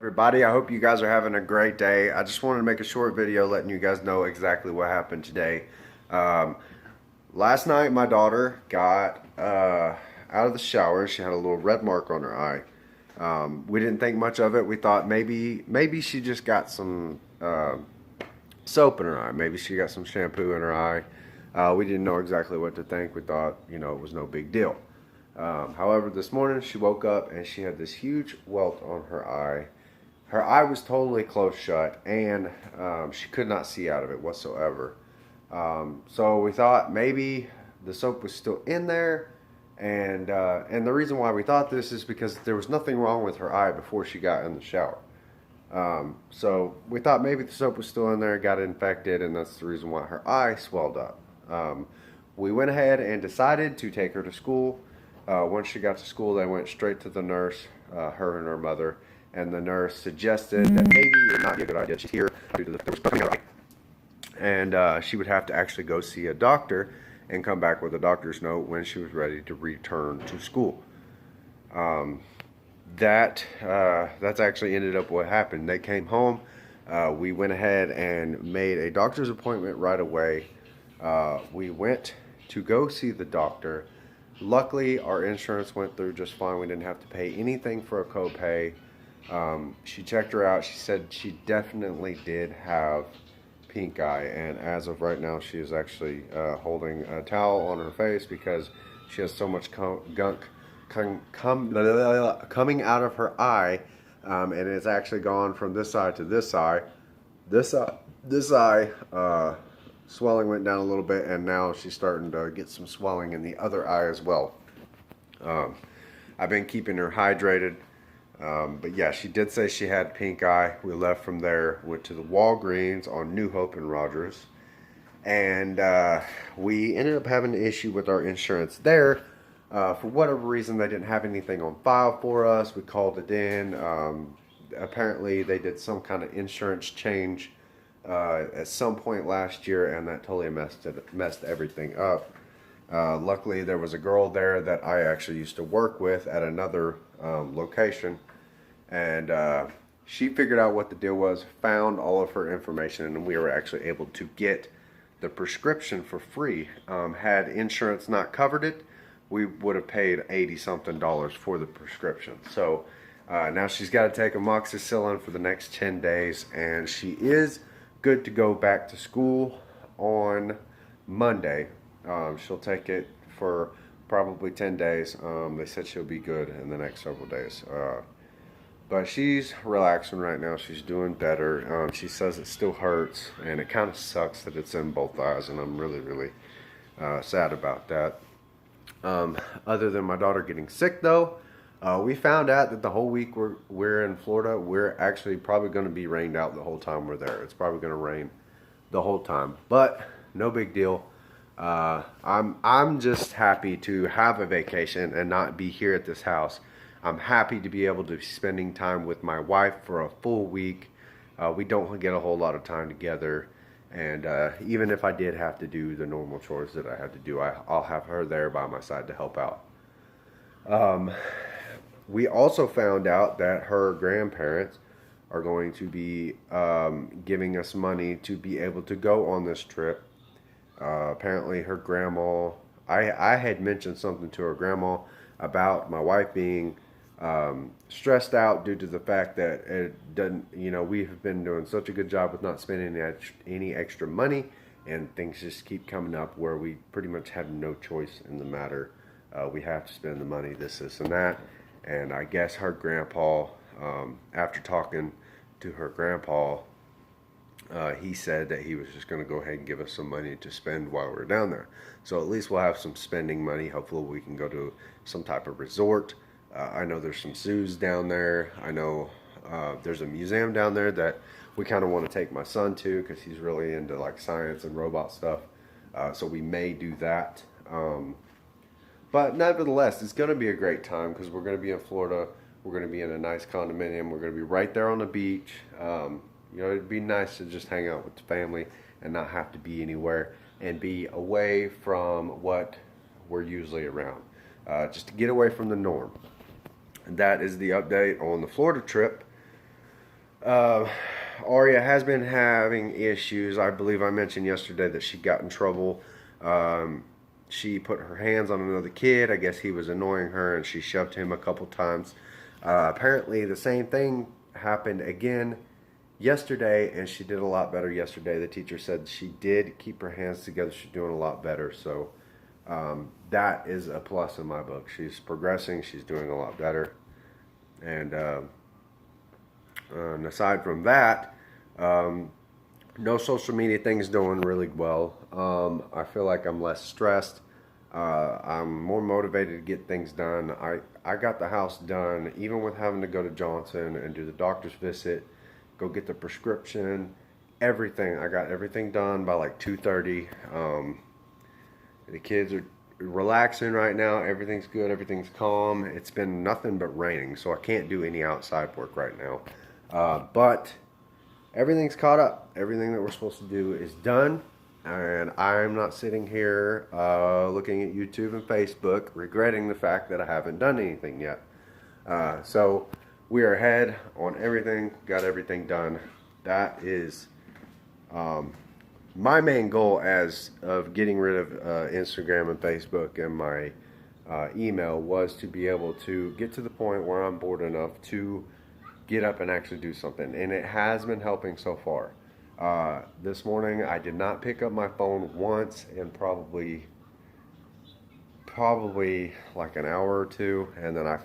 Everybody, I hope you guys are having a great day. I just wanted to make a short video letting you guys know exactly what happened today. Um, Last night, my daughter got out of the shower. She had a little red mark on her eye. We didn't think much of it. We thought maybe she just got some soap in her eye. Maybe she got some shampoo in her eye. We didn't know exactly what to think. We thought, it was no big deal. However, this morning she woke up and she had this huge welt on her eye. Her eye was totally closed shut, and she could not see out of it whatsoever. So we thought maybe the soap was still in there, and the reason why we thought this is because there was nothing wrong with her eye before she got in the shower. So we thought maybe the soap was still in there, got infected, and that's the reason why her eye swelled up. We went ahead and decided to take her to school. Once she got to school, they went straight to the nurse, her and her mother, and the nurse suggested that maybe it would not be a good idea. She's here due to the there was coming out, and she would have to actually go see a doctor and come back with a doctor's note when she was ready to return to school. That's actually ended up what happened. They came home. We went ahead and made a doctor's appointment right away. We went to go see the doctor. Luckily, our insurance went through just fine. We didn't have to pay anything for a copay. She checked her out. She said she definitely did have pink eye, and as of right now, she is actually holding a towel on her face because she has so much gunk coming out of her eye, and it's actually gone from this eye to this eye. This eye swelling went down a little bit, and now she's starting to get some swelling in the other eye as well. I've been keeping her hydrated. But yeah, she did say she had pink eye. We left from there, went to the Walgreens on New Hope and Rogers, and we ended up having an issue with our insurance there. For whatever reason, they didn't have anything on file for us. We called it in. Apparently, they did some kind of insurance change at some point last year, and that totally messed everything up. Luckily, there was a girl there that I actually used to work with at another location, and she figured out what the deal was, found all of her information, and we were actually able to get the prescription for free. Had insurance not covered it, we would have paid $80-something for the prescription. So now she's got to take amoxicillin for the next 10 days, and she is good to go back to school on Monday. She'll take it for probably 10 days. They said she'll be good in the next several days. But she's relaxing right now. She's doing better. She says it still hurts, and it kind of sucks that it's in both eyes, and I'm really, really sad about that. Other than my daughter getting sick, though, we found out that the whole week we're in Florida, we're actually probably going to be rained out the whole time we're there. It's probably going to rain the whole time, but no big deal. I'm just happy to have a vacation and not be here at this house. I'm happy to be able to be spending time with my wife for a full week. We don't get a whole lot of time together, and even if I did have to do the normal chores that I had to do, I'll have her there by my side to help out. We also found out that her grandparents are going to be giving us money to be able to go on this trip. Apparently her grandma, I had mentioned something to her grandma about my wife being stressed out due to the fact that it doesn't, we have been doing such a good job with not spending any extra money, and things just keep coming up where we pretty much have no choice in the matter. We have to spend the money, this, and that. And I guess her grandpa, after talking to her grandpa, he said that he was just going to go ahead and give us some money to spend while we're down there. So at least we'll have some spending money. Hopefully we can go to some type of resort. I know there's some zoos down there. I know there's a museum down there that we kind of want to take my son to because he's really into like science and robot stuff. So we may do that. But nevertheless, it's going to be a great time because we're going to be in Florida. We're going to be in a nice condominium. We're going to be right there on the beach. It'd be nice to just hang out with the family and not have to be anywhere and be away from what we're usually around. Just to get away from the norm. And that is the update on the Florida trip. Uh, Aria has been having issues. I believe I mentioned yesterday that she got in trouble. Um, she put her hands on another kid. I guess he was annoying her and she shoved him a couple times. Apparently, the same thing happened again yesterday, and she did a lot better yesterday. The teacher said she did keep her hands together. She's doing a lot better. So that is a plus in my book. She's progressing. She's doing a lot better. And aside from that, um, no social media things doing really well. I feel like I'm less stressed. I'm more motivated to get things done. I got the house done, even with having to go to Johnson and do the doctor's visit, go get the prescription, everything. I got everything done by like 2:30. The kids are relaxing right now. Everything's good. Everything's calm. It's been nothing but raining, so I can't do any outside work right now. But everything's caught up. Everything that we're supposed to do is done. And I'm not sitting here looking at YouTube and Facebook regretting the fact that I haven't done anything yet. So we are ahead on everything, got everything done. That is my main goal as of getting rid of Instagram and Facebook and my email was to be able to get to the point where I'm bored enough to get up and actually do something. And it has been helping so far. This morning I did not pick up my phone once in probably like an hour or two, and then I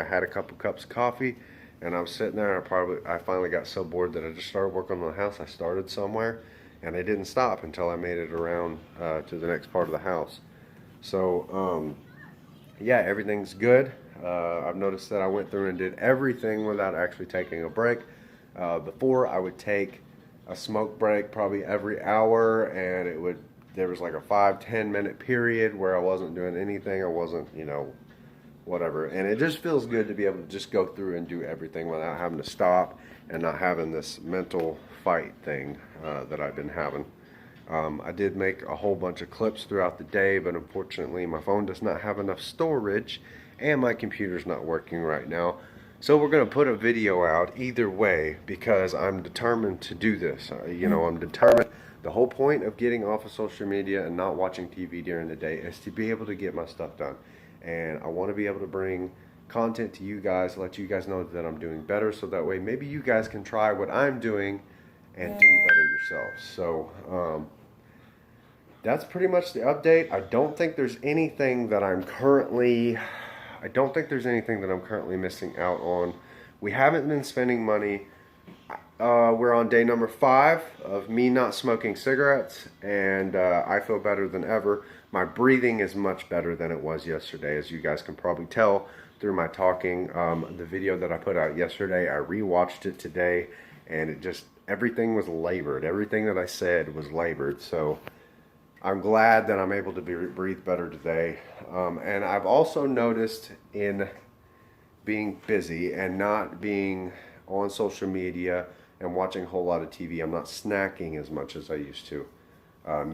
had a couple cups of coffee, and I was sitting there. I finally got so bored that I just started working on the house. I started somewhere, and I didn't stop until I made it around to the next part of the house. So yeah, everything's good. I've noticed that I went through and did everything without actually taking a break. Before I would take a smoke break probably every hour, and there was like a 5-10 minute period where I wasn't doing anything. I wasn't, whatever. And it just feels good to be able to just go through and do everything without having to stop and not having this mental fight thing that I've been having. I did make a whole bunch of clips throughout the day, but unfortunately my phone does not have enough storage and my computer's not working right now. So we're going to put a video out either way because I'm determined to do this. I'm determined. The whole point of getting off of social media and not watching TV during the day is to be able to get my stuff done. And I want to be able to bring content to you guys, let you guys know that I'm doing better, so that way maybe you guys can try what I'm doing and do better yourselves. So that's pretty much the update. I don't think there's anything that I'm currently missing out on. We haven't been spending money. We're on day number 5 of me not smoking cigarettes, and I feel better than ever. My breathing is much better than it was yesterday, as you guys can probably tell through my talking. The video that I put out yesterday, I rewatched it today, and everything was labored. Everything that I said was labored. So I'm glad that I'm able to breathe better today. And I've also noticed in being busy and not being on social media and watching a whole lot of TV, I'm not snacking as much as I used to.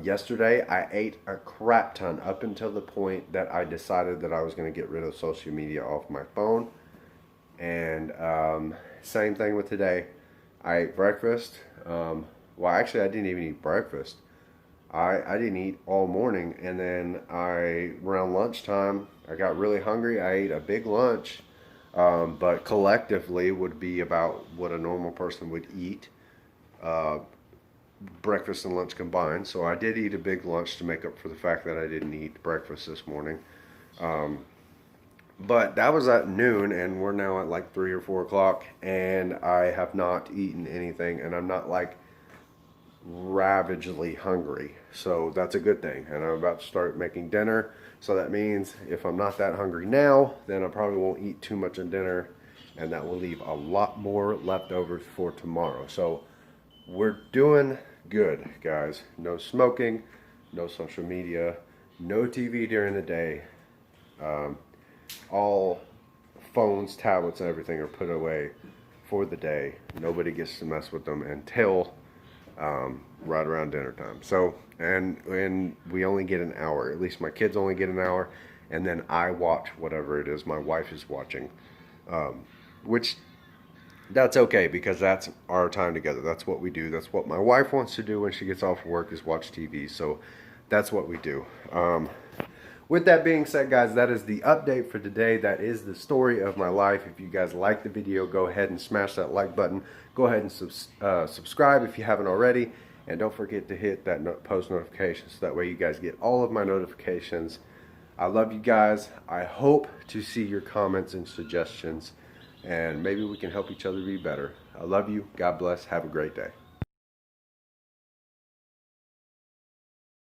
Yesterday, I ate a crap ton up until the point that I decided that I was going to get rid of social media off my phone. And same thing with today. I ate breakfast. Well, actually, I didn't even eat breakfast. I didn't eat all morning, and then around lunchtime, I got really hungry. I ate a big lunch, but collectively would be about what a normal person would eat, breakfast and lunch combined. So I did eat a big lunch to make up for the fact that I didn't eat breakfast this morning. But that was at noon, and we're now at like 3 or 4 o'clock, and I have not eaten anything, and I'm not like ravagely hungry, so that's a good thing. And I'm about to start making dinner, so that means if I'm not that hungry now, then I probably won't eat too much in dinner, and that will leave a lot more leftovers for tomorrow. So we're doing good, guys. No smoking, no social media, no TV during the day. All phones, tablets, and everything are put away for the day. Nobody gets to mess with them until right around dinner time. So, and we only get an hour. At least my kids only get an hour, and then I watch whatever it is my wife is watching, which that's okay, because that's our time together. That's what we do. That's what my wife wants to do when she gets off work, is watch TV. So that's what we do. With that being said, guys, that is the update for today. That is the story of my life. If you guys like the video, go ahead and smash that like button. Go ahead and subscribe if you haven't already. And don't forget to hit that post notification, so that way you guys get all of my notifications. I love you guys. I hope to see your comments and suggestions, and maybe we can help each other be better. I love you. God bless. Have a great day.